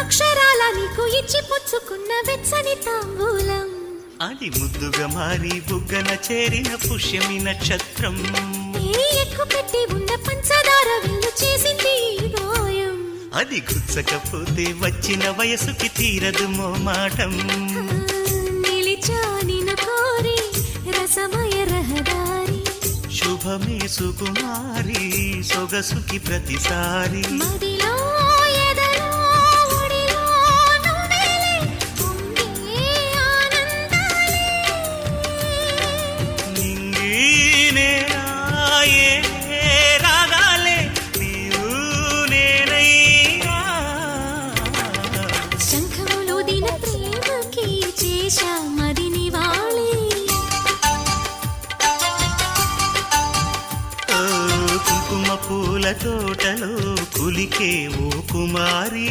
అక్షరాల నీకు ఇచ్చి పుచ్చుకున్న వెచ్చని తాంబూలం అది ముద్దుగా మారి బుగ్గన చేరిన పుష్యమి నక్షత్రం ఎక్కు పెట్టి ఉన్న పంచదార విల్లు చేసింది గాయం అది గుచ్చకపోతే వచ్చిన వయసుకి తీరదు మోమాటం నిలిచా నిన్ను కోరి రసమయ రహదారి శుభమే సుకుమారి సొగసుకి ప్రతిసారి మదిలో ఎదలో ఒడిలో నువ్వేలే పొంగే ఆనందాలే నింగి నేరాయే రాగాలే నీవు నేనయ్యా శంఖములో దిన ప్రేమకి చేశా మదిని వాలి కుంకుమ పూల తోటలో కులికే ఓ కుమారి